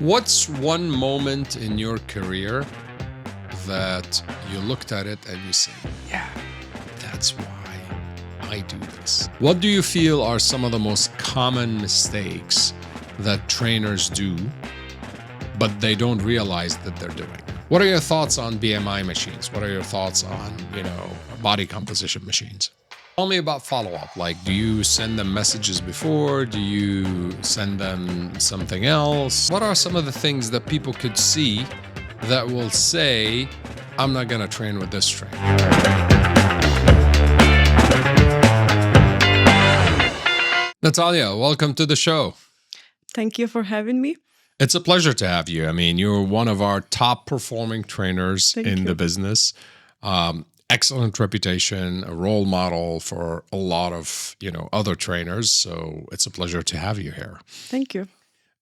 What's one moment in your career that you looked at it and you say, yeah, that's why I do this? What do you feel are some of the most common mistakes that trainers do, but they don't realize that they're doing? What are your thoughts on BMI machines? What are your thoughts on, body composition machines? Tell me about follow-up. Like, do you send them messages before? Do you send them something else? What are some of the things that people could see that will say, I'm not going to train with this trainer? Natalia, welcome to the show. Thank you for having me. It's a pleasure to have you. I mean, you're one of our top performing trainers in the business. Excellent reputation, a role model for a lot of, other trainers. So it's a pleasure to have you here. Thank you.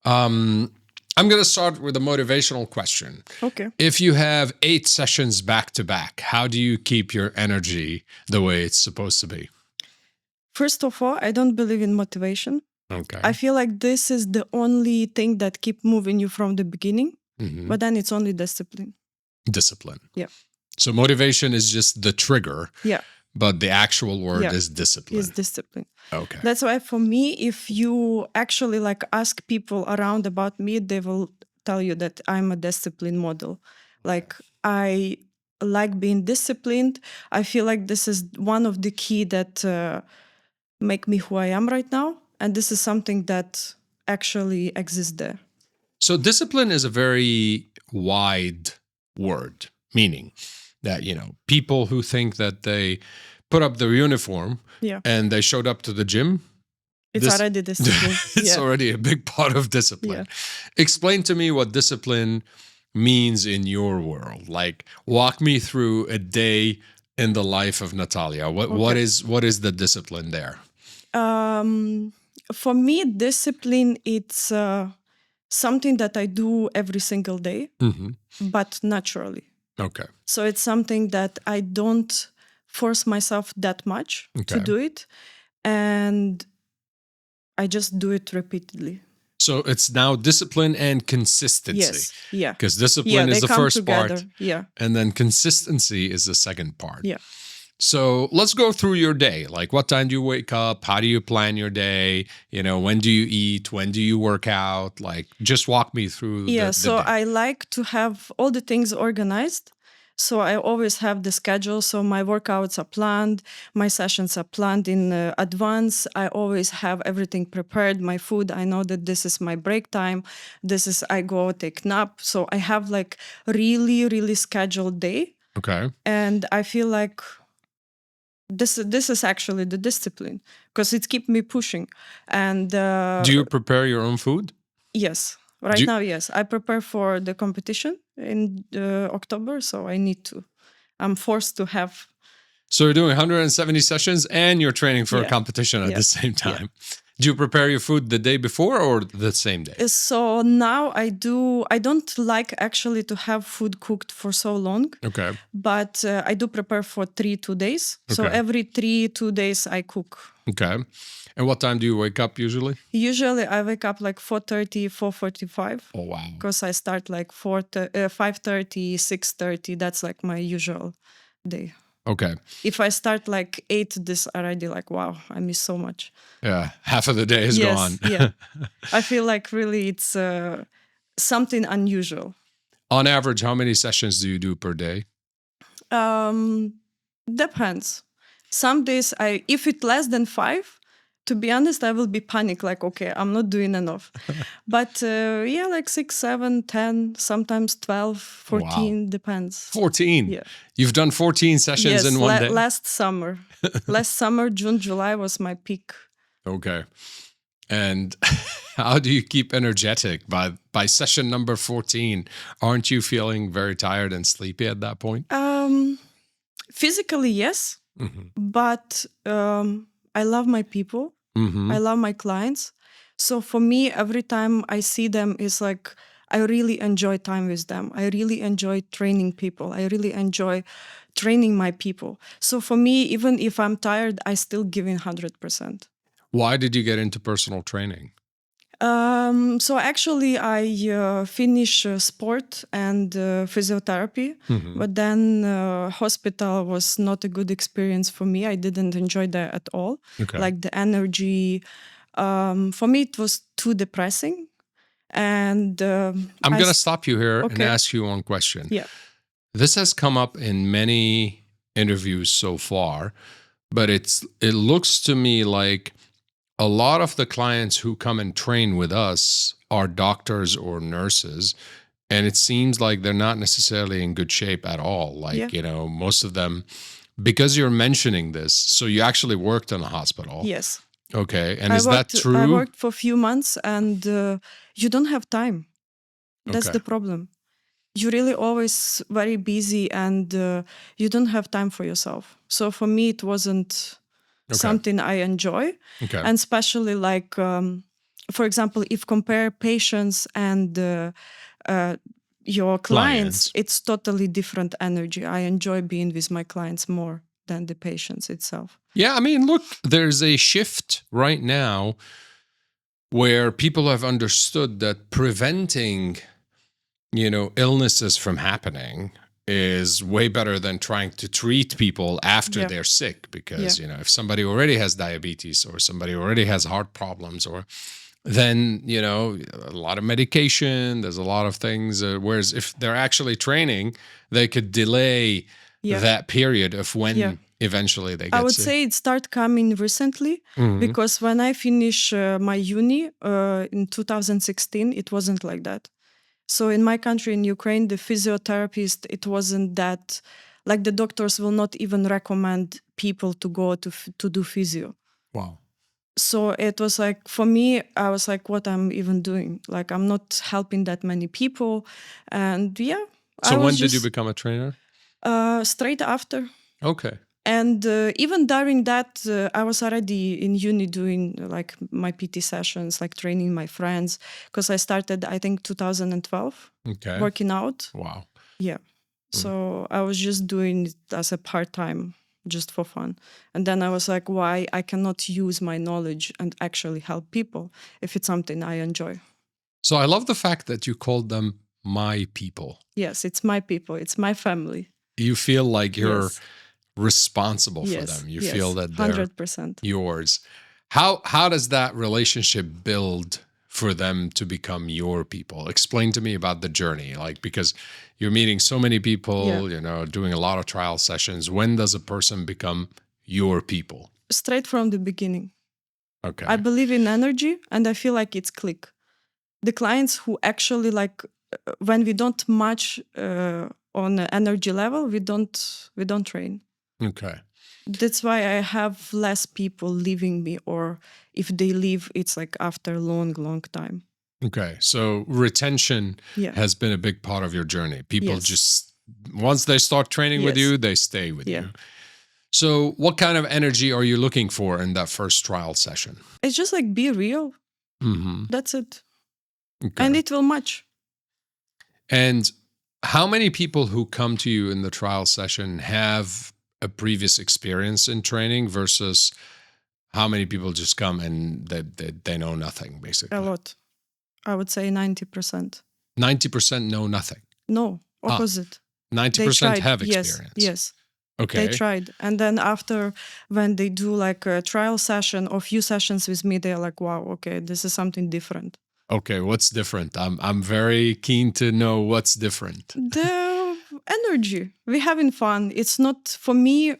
I'm going to start with a motivational question. Okay. If you have 8 sessions back to back, how do you keep your energy the way it's supposed to be? First of all, I don't believe in motivation. Okay. I feel like this is the only thing that keep moving you from the beginning, but then it's only discipline. Discipline. Yeah. So motivation is just the trigger. Yeah. But the actual word is discipline. Is discipline. Okay. That's why for me, if you actually ask people around about me, they will tell you that I'm a discipline model. Like, I like being disciplined. I feel like this is one of the key that make me who I am right now. And this is something that actually exists there. So discipline is a very wide word, meaning that, people who think that they put up their uniform and they showed up to the gym. It's already discipline. It's already a big part of discipline. Yeah. Explain to me what discipline means in your world. Like, walk me through a day in the life of Natalia. What is the discipline there? For me, discipline, it's something that I do every single day, but naturally. Okay. So it's something that I don't force myself that much to do it. And I just do it repeatedly. So it's now discipline and consistency. Yes. Yeah. Because discipline is the first part. Yeah. And then consistency is the second part. Yeah. So let's go through your day. Like, what time do you wake up? How do you plan your day? When do you eat? When do you work out? Like, just walk me through the day. I like to have all the things organized. So I always have the schedule. So my workouts are planned. My sessions are planned in advance. I always have everything prepared. My food, I know that this is my break time. I go take nap. So I have really, really scheduled day. Okay. And I feel like this is actually the discipline because it keeps me pushing. And do you prepare your own food? Yes. Right now, yes. I prepare for the competition in October, so I'm forced to have. So you're doing 170 sessions and you're training for a competition at the same time. Yeah. Do you prepare your food the day before or the same day? So now I don't like actually to have food cooked for so long. Okay. But I do prepare for 2 days. Okay. So every 2 days I cook. Okay. And what time do you wake up usually? Usually I wake up 4:30, 4:45. Oh, wow. Because I start 5:30, 6:30. That's my usual day. Okay. If I start 8, this already wow, I miss so much. Yeah, half of the day is gone. Yeah. I feel really it's something unusual. On average, how many sessions do you do per day? Depends. Some days if it's less than 5, to be honest, I will be panic, okay, I'm not doing enough. But 6, 7, 10, sometimes 12, 14, wow. Depends. 14? Yeah. You've done 14 sessions in one day? Last summer. Last summer, June, July was my peak. Okay. And how do you keep energetic? By session number 14, aren't you feeling very tired and sleepy at that point? Physically, yes. But I love my people. I love my clients. So for me, every time I see them, it's I really enjoy time with them. I really enjoy training people. I really enjoy training my people. So for me, even if I'm tired, I still give in 100%. Why did you get into personal training? So actually, I finished sport and physiotherapy, but then hospital was not a good experience for me. I didn't enjoy that at all. Okay. Like the energy, for me, it was too depressing. And I'm going to stop you here and Okay. ask you one question. Yeah. This has come up in many interviews so far, but it looks to me like a lot of the clients who come and train with us are doctors or nurses, and it seems like they're not necessarily in good shape at all. Like, most of them, because you're mentioning this, so you actually worked in a hospital. Yes. Okay. And is that true? I worked for a few months, and you don't have time. That's Okay. the problem. You're really always very busy, and you don't have time for yourself. So for me, it wasn't something I enjoy. Okay. And especially like, for example, if compare patients and your clients, it's totally different energy. I enjoy being with my clients more than the patients itself. Yeah, I mean, look, there's a shift right now where people have understood that preventing, illnesses from happening is way better than trying to treat people after they're sick. Because, if somebody already has diabetes or somebody already has heart problems, or then, a lot of medication, there's a lot of things. Whereas if they're actually training, they could delay that period of when eventually they get sick. I would say it started coming recently, because when I finished my uni in 2016, it wasn't like that. So in my country, in Ukraine, the physiotherapist, it wasn't that, like the doctors will not even recommend people to go to do physio. Wow. So it was like, for me, I was like, what I'm even doing? Like, I'm not helping that many people. And So when did you become a trainer? Straight after. Okay. And even during that, I was already in uni doing like my PT sessions, like training my friends, because I started, I think, 2012, working out. Wow. Yeah. So I was just doing it as a part-time, just for fun. And then I was like, why I cannot use my knowledge and actually help people if it's something I enjoy. So I love the fact that you called them my people. Yes, it's my people. It's my family. You feel like you're responsible for them. You feel that they're 100%. yours. How does that relationship build for them to become your people? Explain to me about the journey, like, because you're meeting so many people, doing a lot of trial sessions. When does a person become your people? Straight from the beginning. Okay. I believe in energy, and I feel like it's click. The clients who actually like, when we don't match on an energy level, we don't train. Okay. That's why I have less people leaving me, or if they leave, it's like after a long time. Okay. So retention has been a big part of your journey. People just, once they start training with you, they stay with you. So what kind of energy are you looking for in that first trial session? It's just like, be real. That's it. Okay. And it will match. And how many people who come to you in the trial session have a previous experience in training versus how many people just come and they know nothing, basically? A lot. I would say 90%. 90% know nothing? No, opposite. 90% have experience? Yes. Okay. They tried. And then after, when they do like a trial session or few sessions with me, they're like, wow, okay, this is something different. Okay, what's different? I'm very keen to know what's different. The energy. We're having fun. It's not, for me,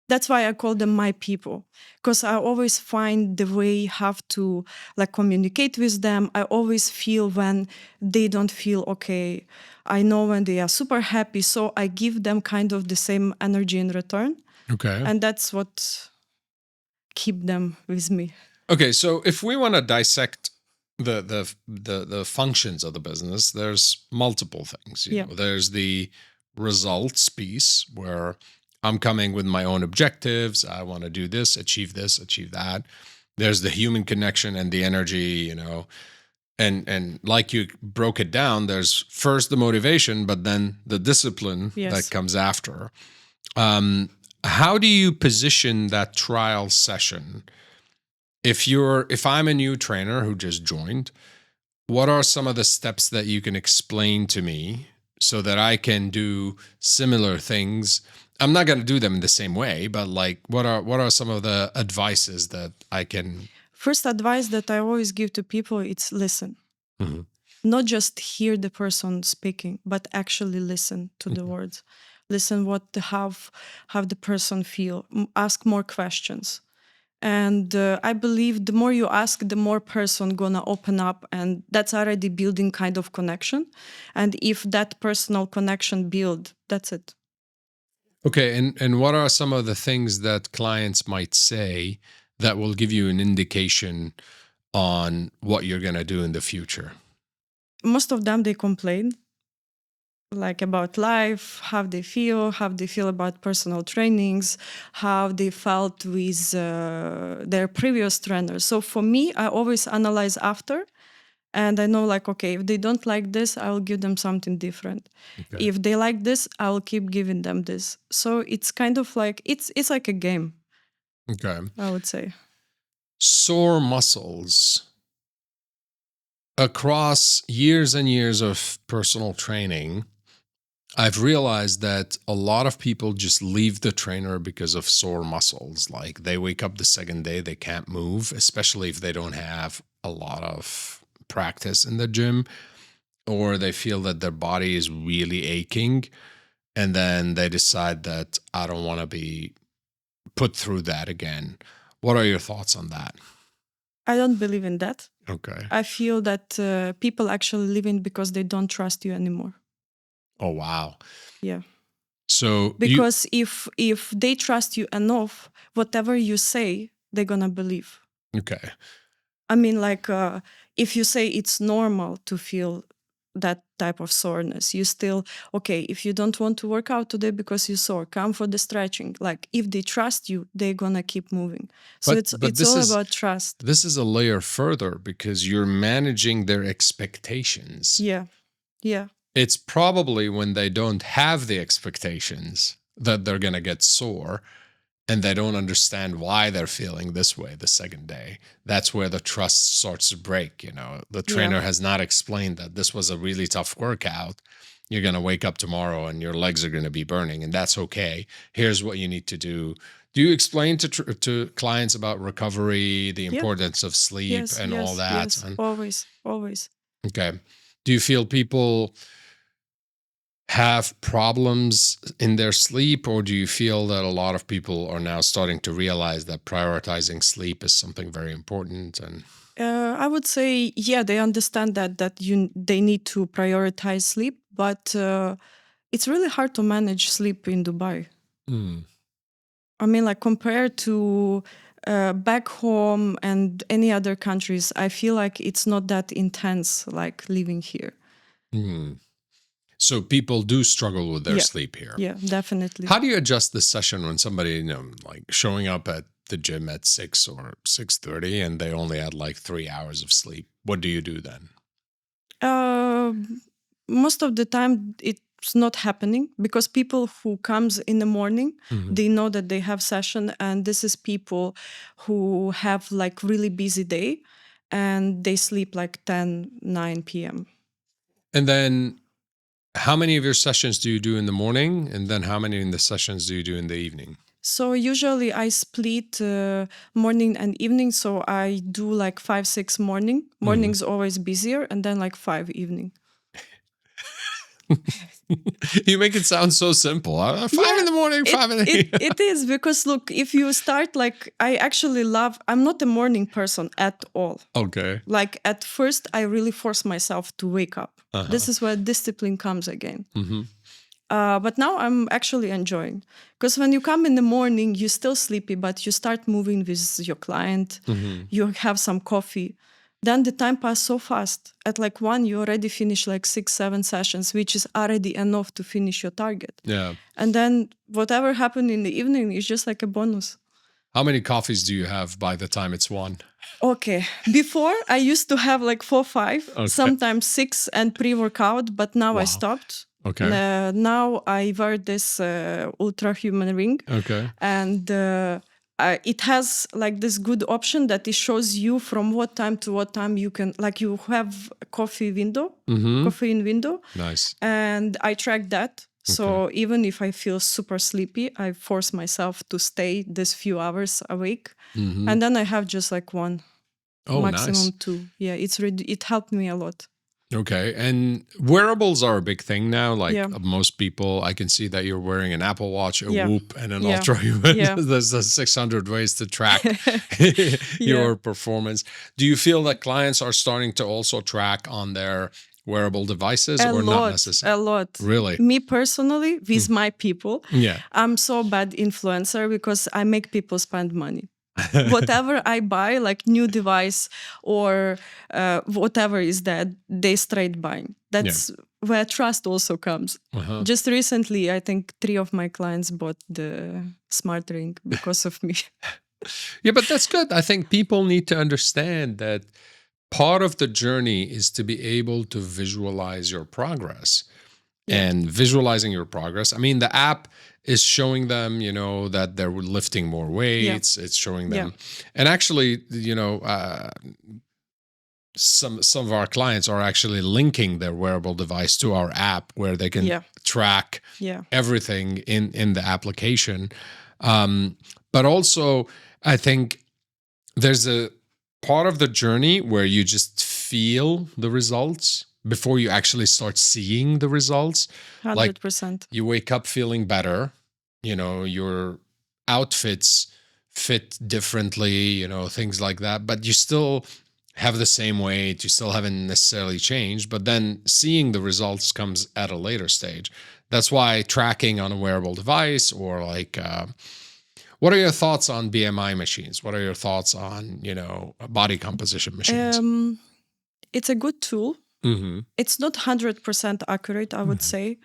that's why I call them my people, because I always find the way have to like communicate with them. I always feel when they don't feel okay. I know when they are super happy, so I give them kind of the same energy in return. Okay. And that's what keep them with me. Okay, so if we want to dissect the functions of the business, there's multiple things. You know, there's the results piece where I'm coming with my own objectives. I want to do this, achieve that. There's the human connection and the energy, and like you broke it down, there's first the motivation, but then the discipline that comes after. How do you position that trial session if I'm a new trainer who just joined, what are some of the steps that you can explain to me so that I can do similar things? I'm not going to do them in the same way, but like what are some of the advices that I can? First advice that I always give to people, it's listen. Mhm. Not just hear the person speaking, but actually listen to the words. Listen how the person feel. Ask more questions. And I believe the more you ask, the more person gonna open up, and that's already building kind of connection. And if that personal connection build, that's it. Okay, and what are some of the things that clients might say that will give you an indication on what you're going to do in the future? Most of them they complain like about life, how they feel about personal trainings, how they felt with their previous trainers. So for me, I always analyze after, and I know like, okay, if they don't like this, I will give them something different. Okay. If they like this, I will keep giving them this. So it's kind of like it's like a game, Okay. I would say. Sore muscles. Across years and years of personal training, I've realized that a lot of people just leave the trainer because of sore muscles. Like they wake up the second day, they can't move, especially if they don't have a lot of practice in the gym, or they feel that their body is really aching. And then they decide that I don't want to be put through that again. What are your thoughts on that? I don't believe in that. Okay. I feel that people actually leave in because they don't trust you anymore. Oh, wow. Yeah. So Because if they trust you enough, whatever you say, they're gonna believe. okay. I mean, like if you say it's normal to feel that type of soreness, you still okay. If you don't want to work out today because you're sore, come for the stretching. Like if they trust you, they're gonna keep moving. So But it's this all is about trust. this is a layer further because you're managing their expectations. Yeah, yeah, It's probably when they don't have the expectations that they're going to get sore and they don't understand why they're feeling this way the second day. That's where the trust starts to break. You know, the trainer yeah. has not explained that this was a really tough workout. You're going to wake up tomorrow and your legs are going to be burning, and that's okay. Here's what you need to do. Do you explain to clients about recovery, the Yeah. importance of sleep, Yes, and all yes, that? yes. And Always, always. okay, do you feel people have problems in their sleep, or do you feel that a lot of people are now starting to realize that prioritizing sleep is something very important? And I would say, yeah, they understand that they need to prioritize sleep, but it's really hard to manage sleep in Dubai. Mm, I mean, like compared to back home and any other countries, I feel like it's not that intense like living here. mm. So people do struggle with their Yeah, sleep here. yeah, definitely. How do you adjust the session when somebody, like showing up at the gym at 6 or 6:30 and they only had like 3 hours of sleep? What do you do then? Most of the time it's not happening because people who comes in the morning, Mhm. they know that they have session, and this is people who have like really busy day and they sleep like 10, 9 p.m. And then how many of your sessions do you do in the morning? And then how many in the sessions do you do in the evening? So usually I split morning and evening. So I do like 5, 6 morning. Morning's always busier, and then like 5 evening. You make it sound so simple. 5 in the morning, 5 in the It is because look, if you start like I actually love. I'm not a morning person at all. Okay. Like at first, I really force myself to wake up. This is where discipline comes again. Mm-hmm. But now I'm actually enjoying because when you come in the morning, you're still sleepy, but you start moving with your client. Mm-hmm. You have some coffee. Then the time passes so fast. At like 1, you already finish like 6, 7 sessions, which is already enough to finish your target. Yeah. And then whatever happened in the evening is just like a bonus. How many coffees do you have by the time it's 1? Okay. Before I used to have like 4, 5, Okay. sometimes 6 and pre-workout, but now I Wow. stopped. Okay. Now I wear this ultra human ring, Okay. and it has like this good option that it shows you from what time to what time you can, like you have a coffee window, coffee window. Nice. And I track that. So even if I feel super sleepy, I force myself to stay this few hours awake. And then I have just like one, maximum nice. 2. Yeah, it helped me a lot. Okay. And wearables are a big thing now. Like Yeah. most people, I can see that you're wearing an Apple Watch, a Yeah. Whoop, and an Yeah. Ultra. Yeah. There's 600 ways to track your performance. Do you feel that clients are starting to also track on their wearable devices not necessarily? A lot. Really? Me personally, with my people, Yeah. I'm so bad influencer because I make people spend money. Whatever I buy, like new device or whatever is that, they straight buying. That's where trust also comes. Just recently, I think 3 of my clients bought the smart ring because of me. Yeah, but that's good. I think people need to understand that part of the journey is to be able to visualize your progress. And visualizing your progress. I mean, the app is showing them, that they're lifting more weights. It's showing them. And actually, some of our clients are actually linking their wearable device to our app where they can track everything in the application. But also, I think there's a part of the journey where you just feel the results before you actually start seeing the results. 100%. Like you wake up feeling better, your outfits fit differently, things like that, but you still have the same weight, you still haven't necessarily changed, but then seeing the results comes at a later stage. That's why tracking on a wearable device or like what are your thoughts on BMI machines? What are your thoughts on, body composition machines? It's a good tool. It's not 100% accurate, I would say,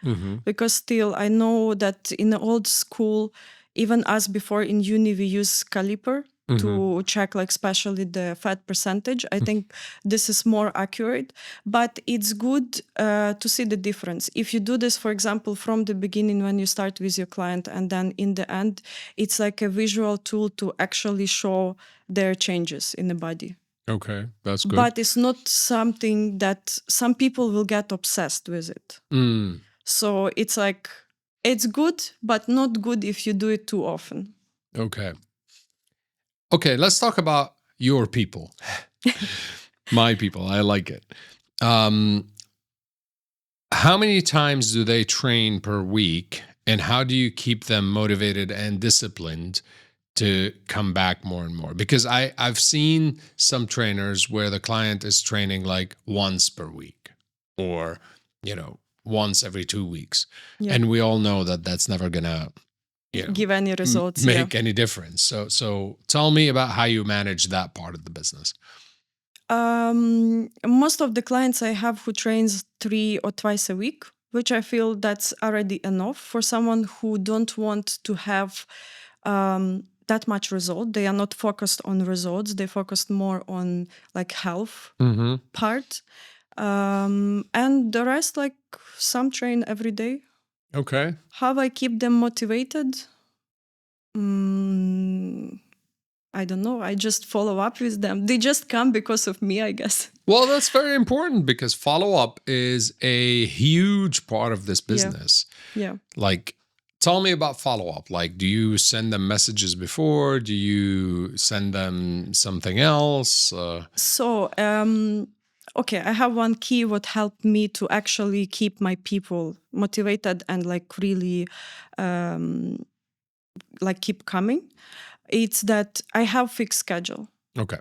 because still I know that in the old school, even us before in uni, we use caliper to check like especially the fat percentage. I think this is more accurate, but it's good to see the difference. If you do this, for example, from the beginning when you start with your client and then in the end, it's like a visual tool to actually show their changes in the body. Okay, that's good. But it's not something that some people will get obsessed with it. So it's like, it's good, but not good if you do it too often. Okay. Okay, let's talk about your people. My people, I like it. How many times do they train per week? And how do you keep them motivated and disciplined to come back more and more? Because I've seen some trainers where the client is training like once per week or, once every 2 weeks. Yeah. And we all know that that's never going to give any results, make any difference. So tell me about how you manage that part of the business. Most of the clients I have who trains 3 or twice a week, which I feel that's already enough for someone who don't want to have that much result. They are not focused on results. They focused more on like health part. And the rest, like some train every day. Okay. How I keep them motivated? I don't know. I just follow up with them. They just come because of me, I guess. Well, that's very important because follow-up is a huge part of this business. Yeah. Like, tell me about follow-up. Like, do you send them messages before? Do you send them something else? Okay, I have one key what helped me to actually keep my people motivated and like really like keep coming. It's that I have fixed schedule. Okay.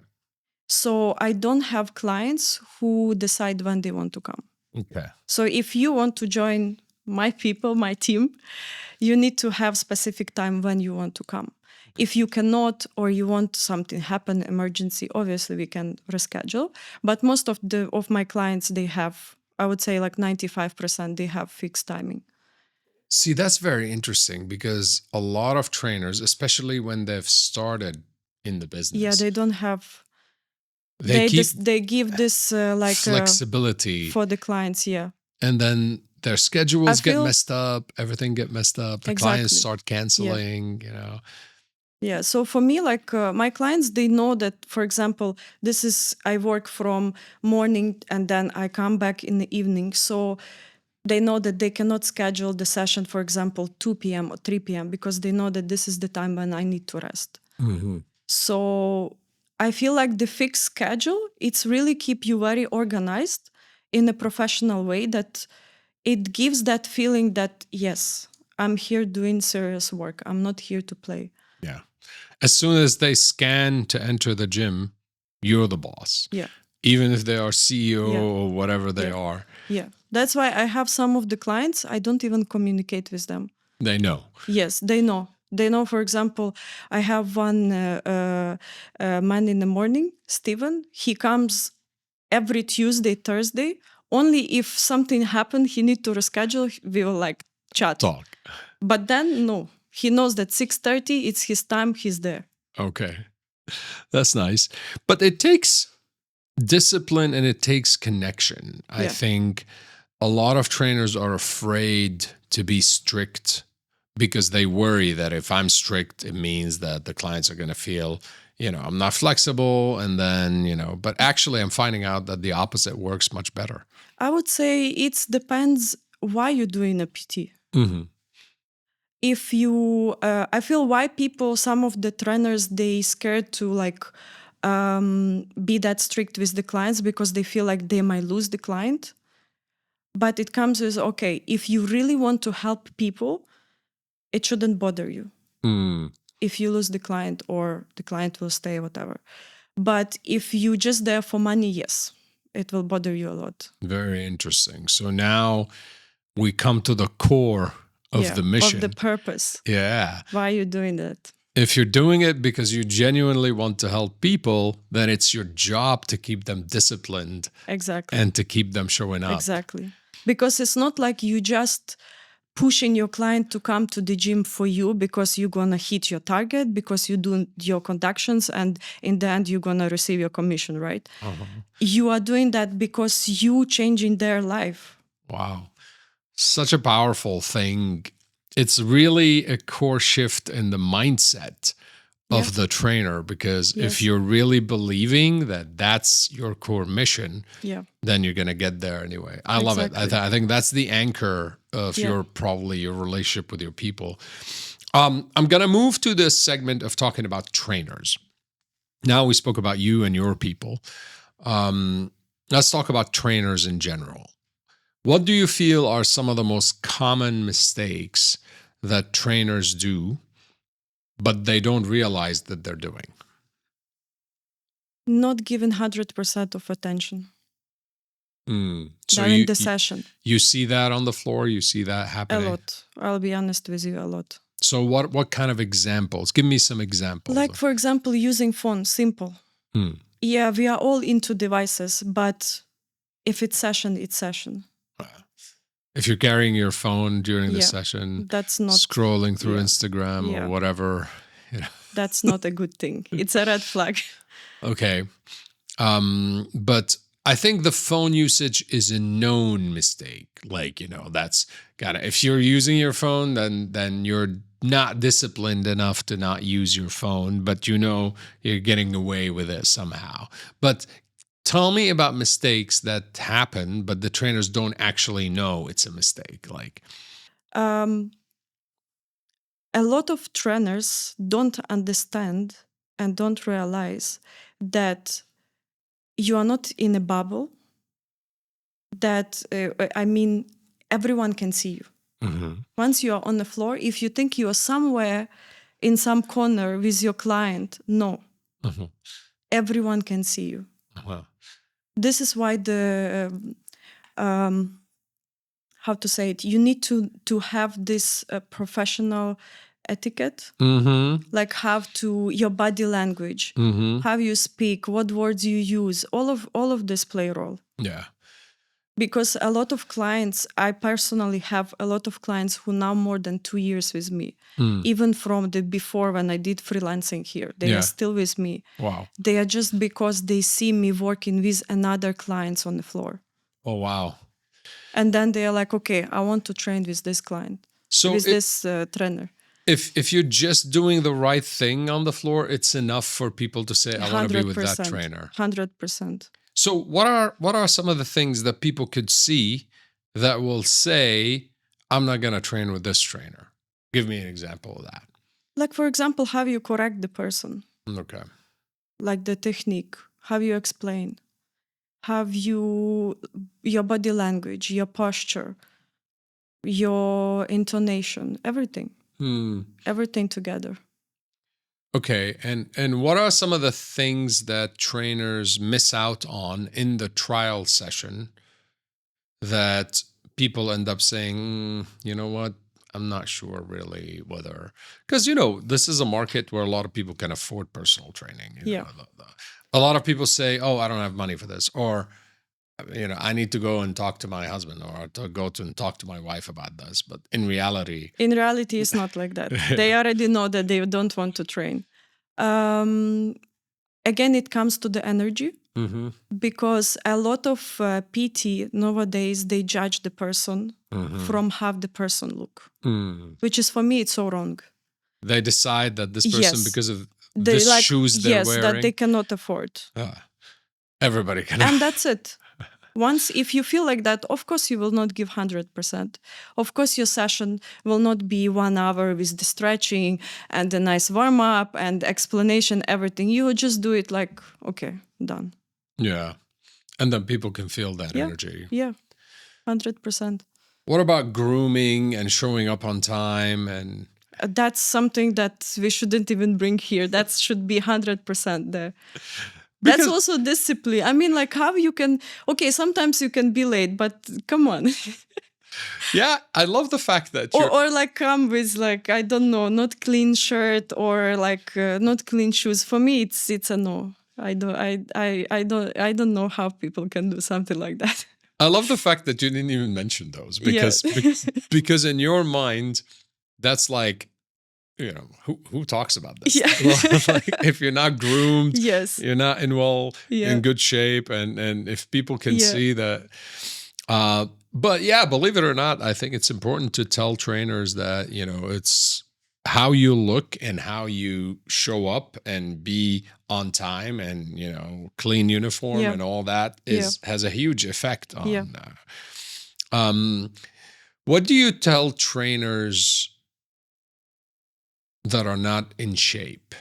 So I don't have clients who decide when they want to come. Okay. So if you want to join my people, my team, you need to have specific time when you want to come. If you cannot or you want something happen, emergency, obviously we can reschedule. But most of my clients, they have, I would say like 95%, they have fixed timing. See, that's very interesting because a lot of trainers, especially when they've started in the business, they don't have. They give this like flexibility for the clients, and then their schedules get messed up, everything get messed up. The clients start canceling, Yeah. So for me, like my clients, they know that, for example, I work from morning and then I come back in the evening. So they know that they cannot schedule the session, for example, 2 p.m. or 3 p.m. because they know that this is the time when I need to rest. Mm-hmm. So I feel like the fixed schedule, it's really keep you very organized in a professional way, that it gives that feeling that, yes, I'm here doing serious work. I'm not here to play. Yeah. As soon as they scan to enter the gym, you're the boss. Yeah. Even if they are CEO Yeah. or whatever they Yeah. are, Yeah. That's why I have some of the clients, I don't even communicate with them. they know. Yes, they know. They know, for example, I have one man in the morning, Steven. He comes every Tuesday, Thursday. Only if something happened, he need to reschedule, we will like chat. Talk. But then, no. He knows that 6:30, it's his time, he's there. Okay. That's nice. But it takes discipline and it takes connection. I Yeah. think a lot of trainers are afraid to be strict because they worry that if I'm strict, it means that the clients are going to feel, I'm not flexible. And then, but actually, I'm finding out that the opposite works much better. I would say it depends why you're doing a PT. Mm-hmm. If you, I feel why people, some of the trainers, they scared to like be that strict with the clients because they feel like they might lose the client. But it comes with, okay, if you really want to help people, it shouldn't bother you. Mm. If you lose the client or the client will stay, whatever. But if you just there for money, yes, it will bother you a lot. Very interesting. So now we come to the core of the mission. Of the purpose. Yeah. Why are you doing that? If you're doing it because you genuinely want to help people, then it's your job to keep them disciplined. Exactly. And to keep them showing up. Exactly. Because it's not like you just pushing your client to come to the gym for you because you're going to hit your target, because you do your conductions, and in the end, you're going to receive your commission, right? Uh-huh. You are doing that because you changing their life. Wow. Such a powerful thing. It's really a core shift in the mindset of the trainer, because if you're really believing that that's your core mission, then you're going to get there anyway. I love it. I think that's the anchor of your relationship with your people. I'm going to move to this segment of talking about trainers. Now we spoke about you and your people. Let's talk about trainers in general. What do you feel are some of the most common mistakes that trainers do, but they don't realize that they're doing? Not giving 100% of attention. So in the session. You see that on the floor? You see that happening? A lot. I'll be honest with you, a lot. So what kind of examples? Give me some examples. Like, for example, using phone, simple. Yeah, we are all into devices, but if it's session, it's session. If you're carrying your phone during the session, that's not scrolling through Instagram or whatever. That's not a good thing. It's a red flag. Okay. But I think the phone usage is a known mistake. Like, that's if you're using your phone, then you're not disciplined enough to not use your phone, but you're getting away with it somehow. But tell me about mistakes that happen, but the trainers don't actually know it's a mistake. Like, a lot of trainers don't understand and don't realize that you are not in a bubble, that, everyone can see you. Mm-hmm. Once you are on the floor, if you think you are somewhere in some corner with your client, no. Mm-hmm. Everyone can see you. Wow. This is why how to say it, you need to have this professional etiquette, like your body language, how you speak, what words you use, all of this play a role. Yeah. Because a lot of clients, I personally have a lot of clients who now more than 2 years with me, even from the before when I did freelancing here, they are still with me. Wow. They are just because they see me working with another clients on the floor. Oh, wow. And then they are like, okay, I want to train with this client, with this trainer. if you're just doing the right thing on the floor, it's enough for people to say, I want to be with that 100%. trainer. 100%. So what are some of the things that people could see that will say, I'm not going to train with this trainer? Give me an example of that. Like, for example, how you correct the person. Okay. Like the technique, how you explain, your body language, your posture, your intonation, everything. Everything together. Okay. And what are some of the things that trainers miss out on in the trial session that people end up saying, you know what? I'm not sure really whether, because, this is a market where a lot of people can afford personal training. Yeah. A lot of people say, oh, I don't have money for this. Or, I need to go and talk to my husband or to go to and talk to my wife about this. But in reality, it's not like that. They already know that they don't want to train. Again, it comes to the energy. Because a lot of PT nowadays, they judge the person from how the person look, which is, for me, it's so wrong. They decide that this person, Yes. because of They this shoes they're wearing, that they cannot afford. Everybody can. And that's it. Once, if you feel like that, of course, you will not give 100%. Of course, your session will not be 1 hour with the stretching and a nice warm-up and explanation, everything. You will just do it like, okay, done. Yeah. And then people can feel that energy. Yeah, 100%. What about grooming and showing up on time? And that's something that we shouldn't even bring here. That should be 100% there. That's also discipline. I mean, like, how you can, okay, sometimes you can be late, but come on. Yeah, I love the fact that or like come with, like, I don't know, not clean shirt or like not clean shoes. For me, it's a no. I don't know how people can do something like that. I love the fact that you didn't even mention those because because in your mind, that's like, who talks about this? Yeah. Like, if you're not groomed, yes, you're not in good shape, and if people can see that. But yeah, believe it or not, I think it's important to tell trainers that, it's how you look and how you show up and be on time and, clean uniform and all that has a huge effect on. What do you tell trainers that are not in shape?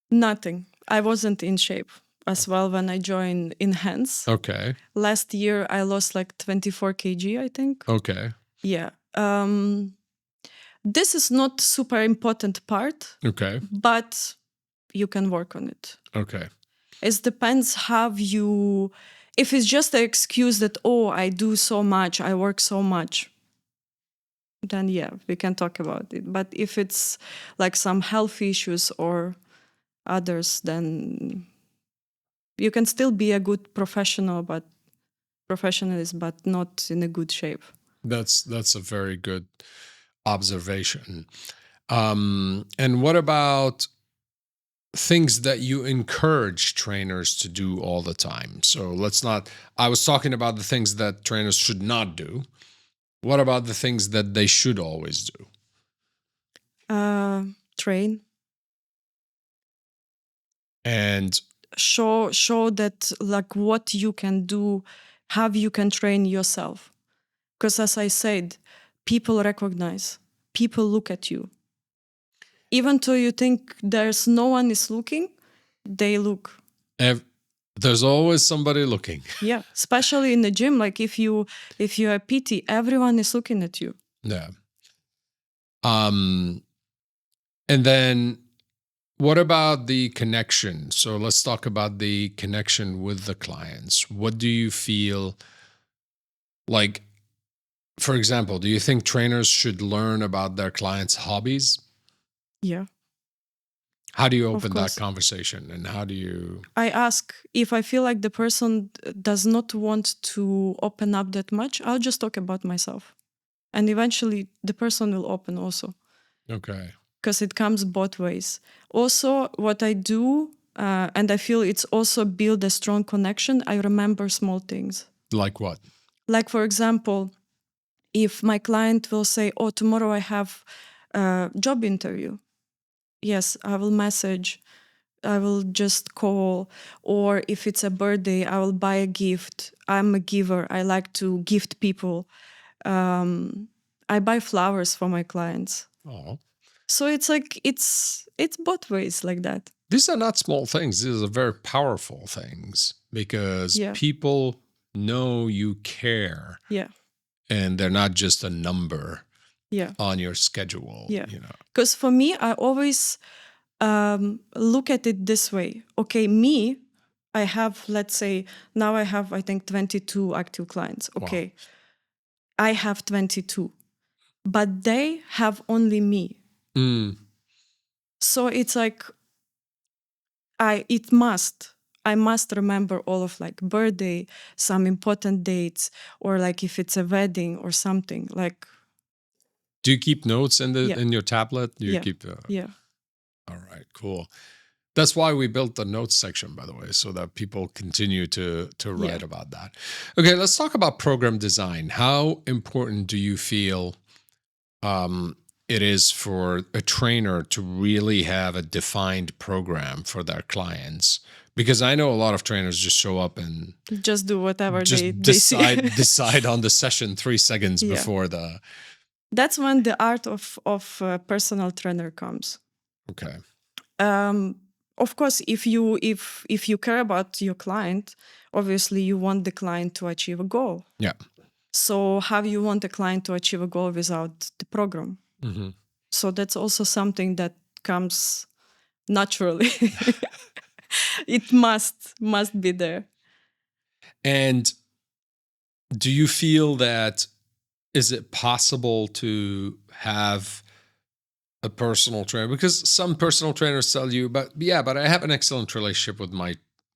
Nothing. I wasn't in shape as well when I joined Enhance. Okay. Last year, I lost like 24 kg, I think. Okay. Yeah. This is not super important part. Okay. But you can work on it. Okay. It depends how you, if it's just an excuse that, oh, I do so much, I work so much, then yeah, we can talk about it. But if it's like some health issues or others, then you can still be a good professionalist, but not in a good shape. That's a very good observation. And what about things that you encourage trainers to do all the time? So I was talking about the things that trainers should not do. What about the things that they should always do? Train. And show that, like, what you can do, how you can train yourself. Because as I said, people recognize, people look at you. Even though you think there's no one is looking, they look. There's always somebody looking. Yeah, especially in the gym. Like if you're a PT, everyone is looking at you. Yeah. And then what about the connection? So let's talk about the connection with the clients. What do you feel like, for example, do you think trainers should learn about their clients' hobbies? Yeah. How do you open that conversation, and how do you? I ask if I feel like the person does not want to open up that much, I'll just talk about myself. And eventually the person will open also. Okay. Because it comes both ways. Also, what I do, and I feel it's also build a strong connection, I remember small things. Like what? Like, for example, If my client will say, oh, tomorrow I have a job interview, yes, I will message, I will just call. Or if it's a birthday, I will buy a gift. I'm a giver. I like to gift people. I buy flowers for my clients. Oh. So it's like it's both ways like that. These are not small things. These are very powerful things because Yeah. people know you care. Yeah. And they're not just a number Yeah. on your schedule. Yeah. You know. Because for me, I always look at it this way. Okay, me, I have, let's say, now I have, I think, 22 active clients. Okay. Wow. I have 22, but they have only me. So it's like, I must remember all of like birthday, some important dates, or like if it's a wedding or something like. Do you keep notes in in your tablet? Do you keep Yeah. All right, cool. That's why we built the notes section, by the way, so that people continue to write about that. Okay, let's talk about program design. How important do you feel it is for a trainer to really have a defined program for their clients? Because I know a lot of trainers just show up and just do whatever they decide on the session 3 seconds before the. That's when the art of personal trainer comes. Okay. Of course, if you care about your client, obviously you want the client to achieve a goal. Yeah. So how you want the client to achieve a goal without the program? Mm-hmm. So that's also something that comes naturally. It must be there. And do you feel that is it possible to have a personal trainer? Because some personal trainers tell you, but I have an excellent relationship with my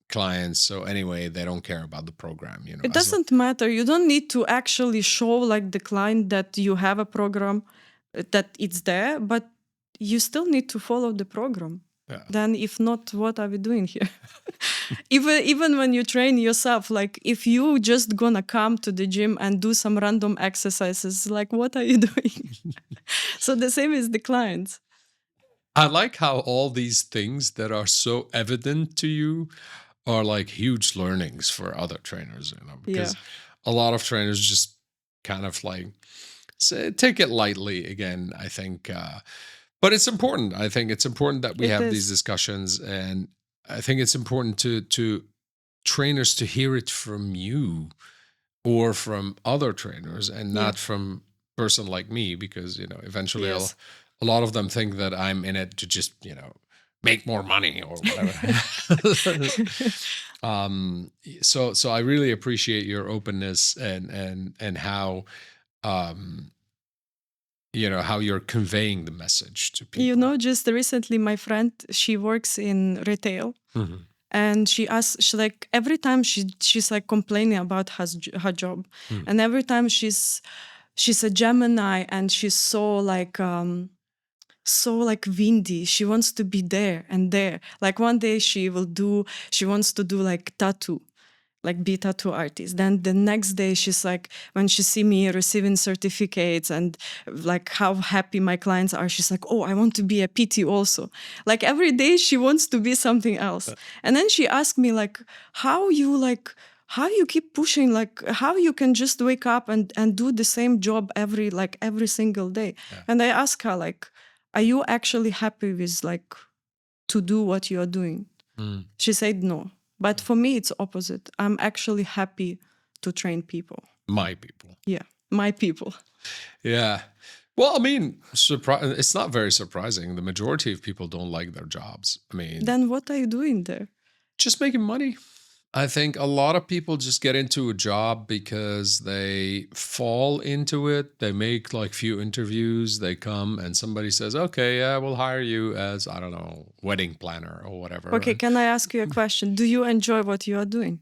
clients. So anyway, they don't care about the program. You know, it doesn't matter. You don't need to actually show like the client that you have a program, that it's there, but you still need to follow the program. Yeah. Then if not, what are we doing here? even when you train yourself, like if you just gonna come to the gym and do some random exercises, like what are you doing? So the same is the clients. I like how all these things that are so evident to you are like huge learnings for other trainers, you know, because a lot of trainers just kind of like take it lightly again, I think. But it's important. I think it's important that we have these discussions, and I think it's important to trainers to hear it from you or from other trainers and not from a person like me, because, you know, eventually a lot of them think that I'm in it to just, you know, make more money or whatever. So I really appreciate your openness and how you know, how you're conveying the message to people. You know, just recently, my friend, she works in retail. Mm-hmm. And she like every time she's like complaining about her job. Mm. And every time she's a Gemini and she's so like windy. She wants to be there and there. Like one day she wants to do like tattoo, like be tattoo artist. Then the next day she's like, when she see me receiving certificates and like how happy my clients are, she's like, oh, I want to be a PT also. Like every day she wants to be something else. And then she asked me like, how you keep pushing, like how you can just wake up and do the same job every single day. Yeah. And I asked her like, are you actually happy with like to do what you are doing? Mm. She said no. But for me, it's opposite. I'm actually happy to train people. My people. Yeah, my people. Yeah. Well, I mean, it's not very surprising. The majority of people don't like their jobs. I mean, then what are you doing there? Just making money. I think a lot of people just get into a job because they fall into it. They make like few interviews. They come and somebody says, okay, yeah, we'll hire you as, I don't know, wedding planner or whatever. Okay, can I ask you a question? Do you enjoy what you are doing?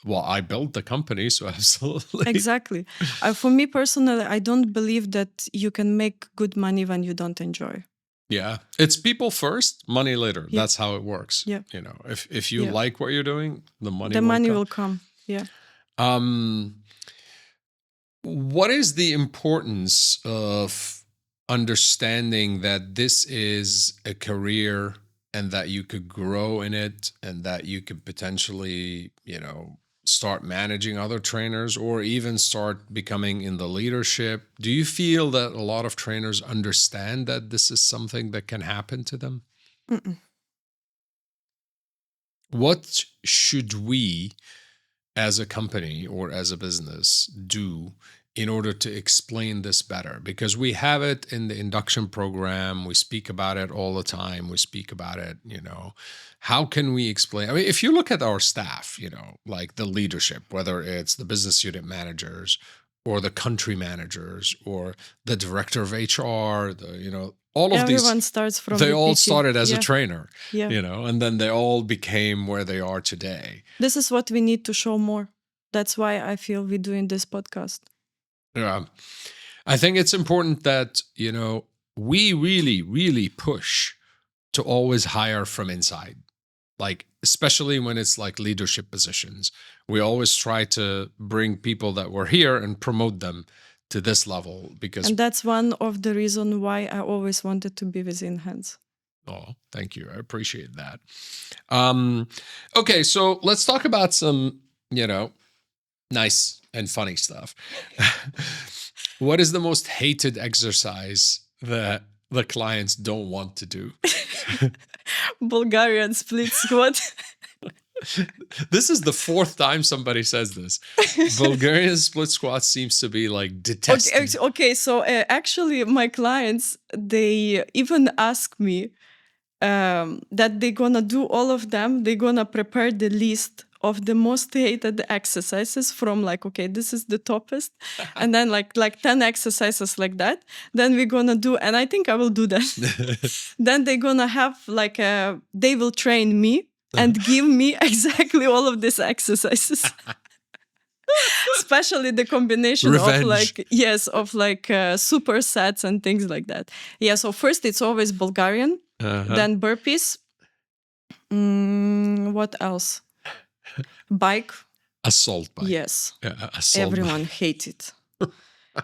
Well, I built the company, so absolutely. Exactly. For me personally, I don't believe that you can make good money when you don't enjoy. Yeah, it's people first, money later. Yeah. That's how it works. Yeah, you know, if you like what you're doing, the money will come. Yeah. what is the importance of understanding that this is a career and that you could grow in it and that you could potentially, start managing other trainers or even start becoming in the leadership? Do you feel that a lot of trainers understand that this is something that can happen to them? Mm-mm. What should we as a company or as a business do in order to explain this better? Because we have it in the induction program, we speak about it all the time, we speak about it, how can we explain? I mean, if you look at our staff, like the leadership, whether it's the business unit managers or the country managers or the director of HR, all of these, Everyone starts from they the all PT. started as a Yeah. trainer, Yeah. and then they all became where they are today. This is what we need to show more. That's why I feel we're doing this podcast. Yeah. I think it's important that, we really, really push to always hire from inside. Like, especially when it's like leadership positions, we always try to bring people that were here and promote them to this level because. And that's one of the reasons why I always wanted to be within hands. Oh, thank you. I appreciate that. Okay, so let's talk about some, nice and funny stuff. What is the most hated exercise that the clients don't want to do? Bulgarian split squat. This is the fourth time somebody says this. Bulgarian split squat seems to be like detested. Okay, so actually my clients, they even ask me that they're gonna do all of them. They're gonna prepare the list of the most hated exercises from okay, this is the toppest, and then like 10 exercises like that. Then we're gonna do, and I think I will do that. Then they're gonna have they will train me and give me exactly all of these exercises. Especially the combination Revenge. of supersets and things like that. Yeah, so first it's always Bulgarian, then burpees. What else? Bike. Assault bike. Yes. Assault Everyone bike. hates it.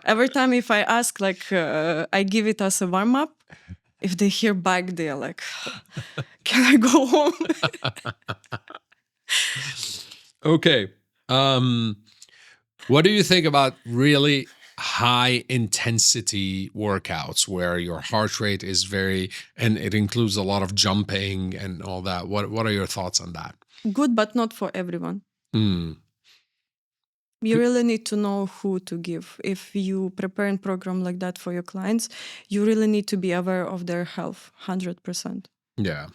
Every time if I ask, I give it as a warm-up, if they hear bike, they're like, can I go home? Okay. What do you think about really high intensity workouts where your heart rate is and it includes a lot of jumping and all that? What are your thoughts on that? Good, but not for everyone. You really need to know who to give. If you prepare a program like that for your clients, you really need to be aware of their health, 100%. Yeah.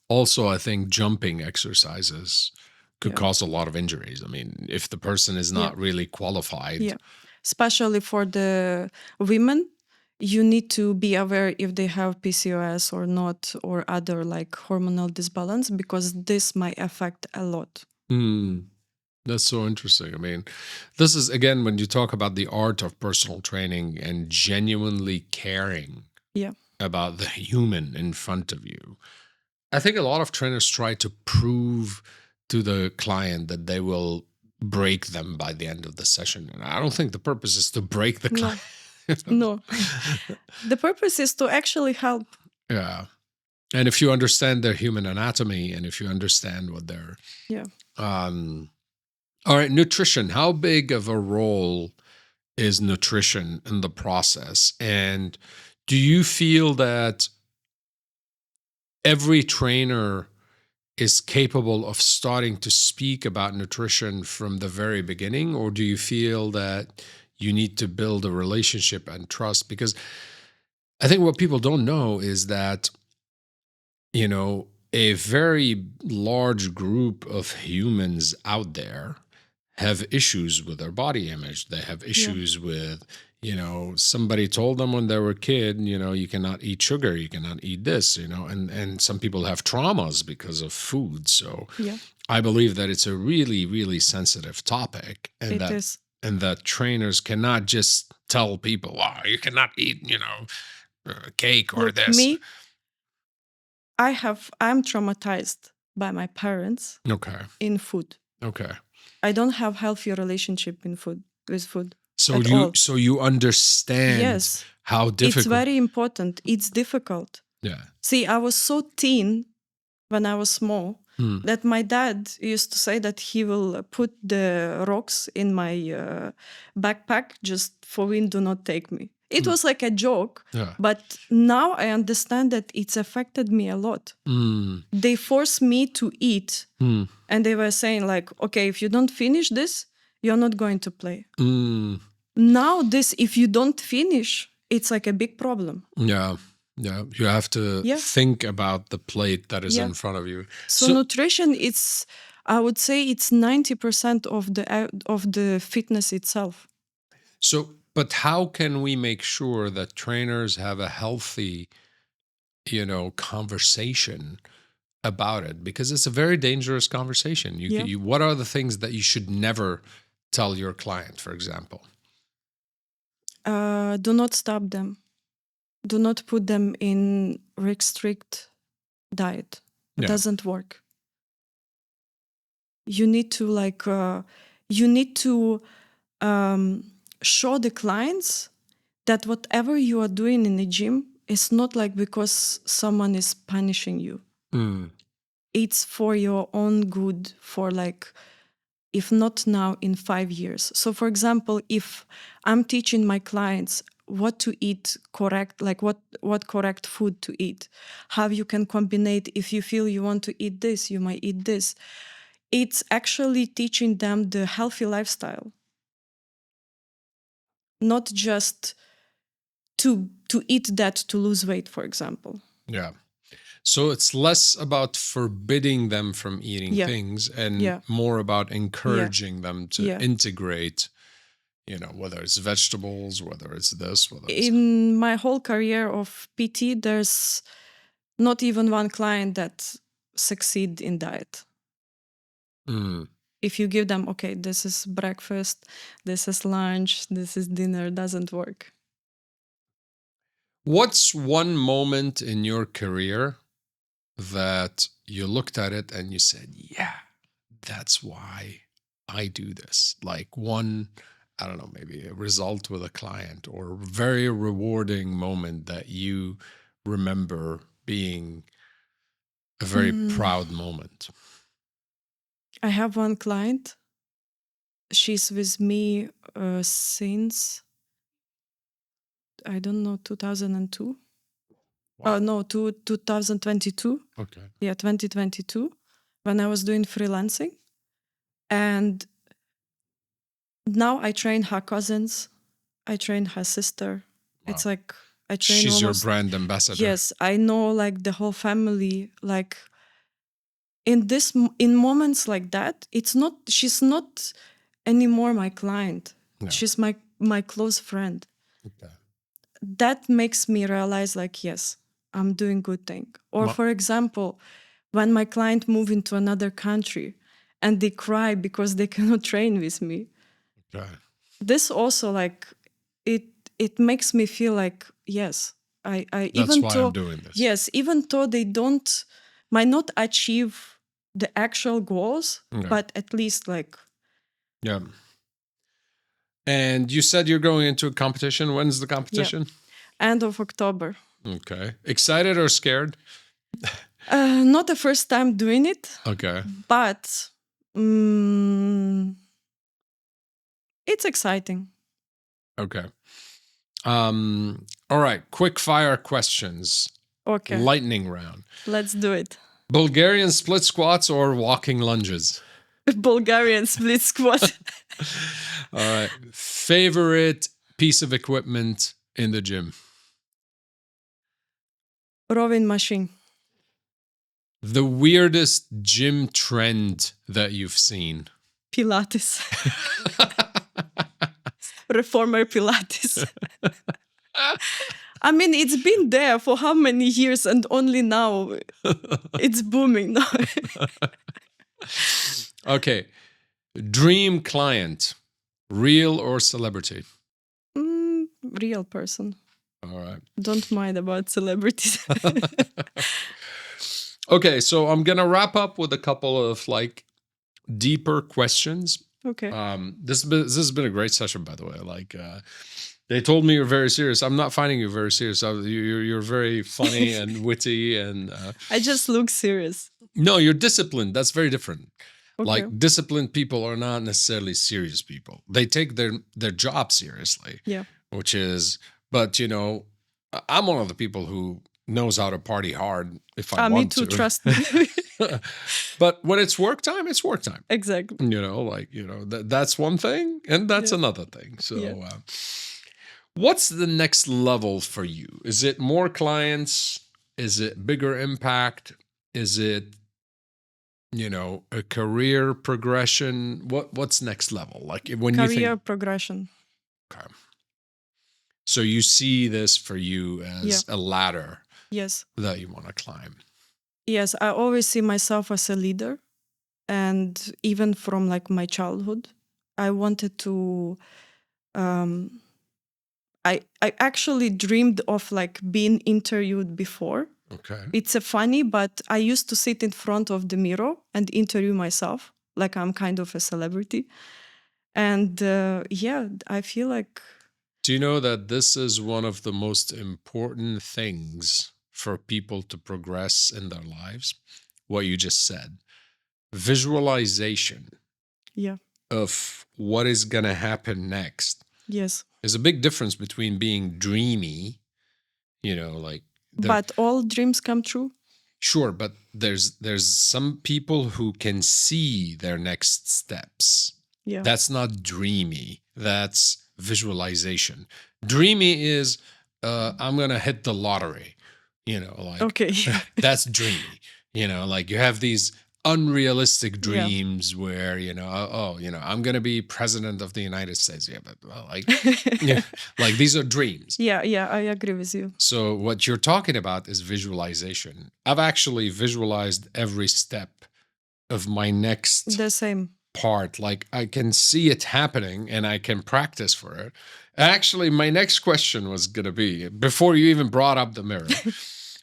Also, I think jumping exercises could cause a lot of injuries. I mean, if the person is not really qualified. Yeah. Especially for the women, you need to be aware if they have PCOS or not, or other hormonal disbalance, because this might affect a lot. That's so interesting. I mean, this is, again, when you talk about the art of personal training and genuinely caring about the human in front of you. I think a lot of trainers try to prove to the client that they will break them by the end of the session. And I don't think the purpose is to break the client. No. The purpose is to actually help. Yeah. And if you understand their human anatomy and if you understand what they're. Yeah. All right, nutrition. How big of a role is nutrition in the process? And do you feel that every trainer is capable of starting to speak about nutrition from the very beginning? Or do you feel that you need to build a relationship and trust? Because I think what people don't know is that, a very large group of humans out there have issues with their body image. They have issues with, somebody told them when they were a kid, you cannot eat sugar, you cannot eat this, and some people have traumas because of food. So I believe that it's a really, really sensitive topic. And it is. And that trainers cannot just tell people, you cannot eat, cake or this. Me, I'm traumatized by my parents in food. Okay. I don't have healthy relationship with food. at all. So you understand Yes, how difficult. it's very important. It's difficult. Yeah. See, I was so thin when I was small that my dad used to say that he will put the rocks in my backpack just for wind do not take me. It was like a joke, Yeah. but now I understand that it's affected me a lot. They forced me to eat, and they were saying like, okay, if you don't finish this, you're not going to play. Now this, if you don't finish, it's like a big problem. Yeah. Yeah. You have to think about the plate that is in front of you. So nutrition, it's, I would say it's 90% of the fitness itself. So, but how can we make sure that trainers have a healthy, conversation about it? Because it's a very dangerous conversation. What are the things that you should never tell your client, for example? Do not stop them. Do not put them in restrict diet. It doesn't work. You need to show the clients that whatever you are doing in the gym is not like because someone is punishing you. It's for your own good, for like, if not now, in 5 years. So for example, if I'm teaching my clients what to eat correct, like what correct food to eat, how you can combine it, if you feel you want to eat this, you might eat this. It's actually teaching them the healthy lifestyle, not just to eat that to lose weight, for example. Yeah. So it's less about forbidding them from eating things and more about encouraging them to integrate, whether it's vegetables, whether it's this, whether it's... In my whole career of PT, there's not even one client that succeed in diet. If you give them, okay, this is breakfast, this is lunch, this is dinner, doesn't work. What's one moment in your career that you looked at it and you said, yeah, that's why I do this? Like one, I don't know, maybe a result with a client or a very rewarding moment that you remember being a very proud moment. I have one client. She's with me since, I don't know, 2002. Wow. No, 2022. Okay. Yeah, 2022, when I was doing freelancing. And now I train her cousins. I train her sister. Wow. It's like I train She's almost, your brand ambassador. Yes, I know like the whole family. Like in moments like that, she's not anymore my client. No. She's my close friend. Okay. That makes me realize like, yes, I'm doing good thing. Or for example, when my client move into another country and they cry because they cannot train with me. Okay. This also like, it makes me feel like, yes, I That's even why though, I'm doing this. Yes, even though they might not achieve the actual goals, but at least like. Yeah. And you said you're going into a competition. When's the competition? Yeah. End of October. Okay. Excited or scared? Not the first time doing it. Okay. But it's exciting. Okay. All right. Quick fire questions. Okay. Lightning round. Let's do it. Bulgarian split squats or walking lunges? Bulgarian split squat. All right. Favorite piece of equipment in the gym? Rowing machine. The weirdest gym trend that you've seen? Pilates. Reformer Pilates. I mean, it's been there for how many years and only now it's booming now. Okay. Dream client, real or celebrity? Real person. All right. Don't mind about celebrities. Okay, so I'm going to wrap up with a couple of like deeper questions. Okay. This has been a great session, by the way. Like, they told me you're very serious. I'm not finding you very serious. You're very funny and witty, and I just look serious. no, you're disciplined. That's very different. Okay. Like, disciplined people are not necessarily serious people. They take their job seriously. Yeah. Which is, but you know, I'm one of the people who knows how to party hard if I Me want too, to. trust me. But when it's work time, it's work time. Exactly. You know, like, you know, that's one thing, and that's another thing. So, what's the next level for you? Is it more clients? Is it bigger impact? Is it, you know, a career progression? What's next level? Like, when you Career think progression. okay. So you see this for you as a ladder Yes. that you want to climb. Yes, I always see myself as a leader. And even from like my childhood, I wanted to I actually dreamed of like being interviewed before. Okay. It's a funny, but I used to sit in front of the mirror and interview myself like I'm kind of a celebrity. And I feel like... Do you know that this is one of the most important things for people to progress in their lives? What you just said. Visualization of what is going to happen next. Yes. There's a big difference between being dreamy, you know, like... But all dreams come true? Sure, but there's some people who can see their next steps. Yeah. That's not dreamy. That's visualization. Dreamy is I'm gonna hit the lottery. You know, like, okay. That's dreamy. You know, like, you have these unrealistic dreams where, you know, you know, I'm gonna be president of the United States. Yeah, but like, like, these are dreams. Yeah, I agree with you. So what you're talking about is visualization. I've actually visualized every step of my next the same part. Like, I can see it happening and I can practice for it. Actually, my next question was going to be, before you even brought up the mirror,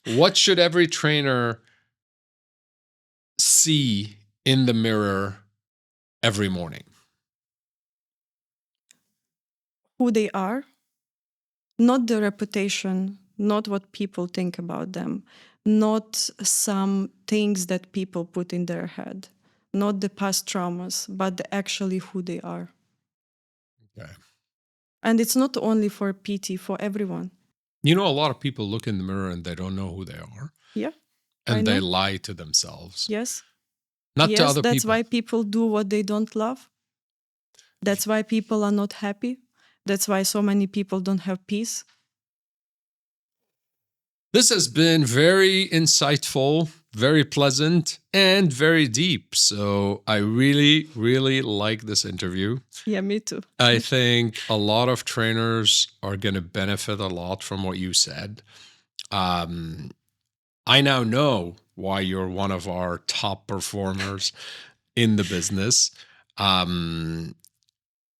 what should every trainer see in the mirror every morning? Who they are, not the reputation, not what people think about them, not some things that people put in their head, not the past traumas, but actually who they are. Okay. And it's not only for PT, for everyone. You know, a lot of people look in the mirror and they don't know who they are. Yeah. And they lie to themselves. Yes. Not to other that's people. why people do what they don't love. That's why people are not happy. That's why so many people don't have peace. This has been very insightful, very pleasant, and very deep. So I really, really like this interview. Yeah, me too. I think a lot of trainers are going to benefit a lot from what you said. I now know why you're one of our top performers in the business.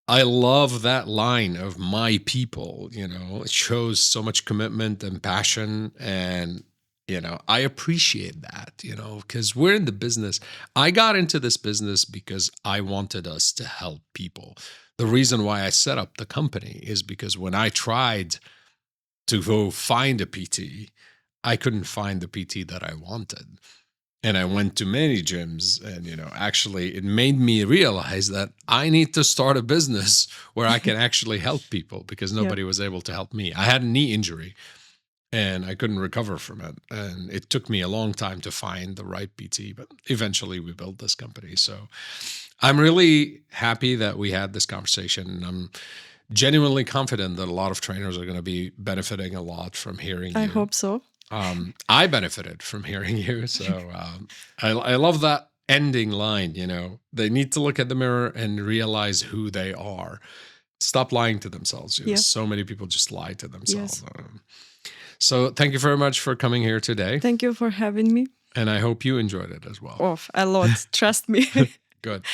I love that line of my people, you know, it shows so much commitment and passion. And, you know, I appreciate that, you know, because we're in the business. I got into this business because I wanted us to help people. The reason why I set up the company is because when I tried to go find a PT, I couldn't find the PT that I wanted. And I went to many gyms, and, you know, actually it made me realize that I need to start a business where I can actually help people, because nobody was able to help me. I had a knee injury and I couldn't recover from it. And it took me a long time to find the right PT, but eventually we built this company. So I'm really happy that we had this conversation. And I'm genuinely confident that a lot of trainers are going to be benefiting a lot from hearing you. I hope so. I benefited from hearing you. So I love that ending line, you know, they need to look at the mirror and realize who they are. Stop lying to themselves. You know, so many people just lie to themselves. Yes. So thank you very much for coming here today. Thank you for having me. And I hope you enjoyed it as well. Oh, a lot. Trust me. Good.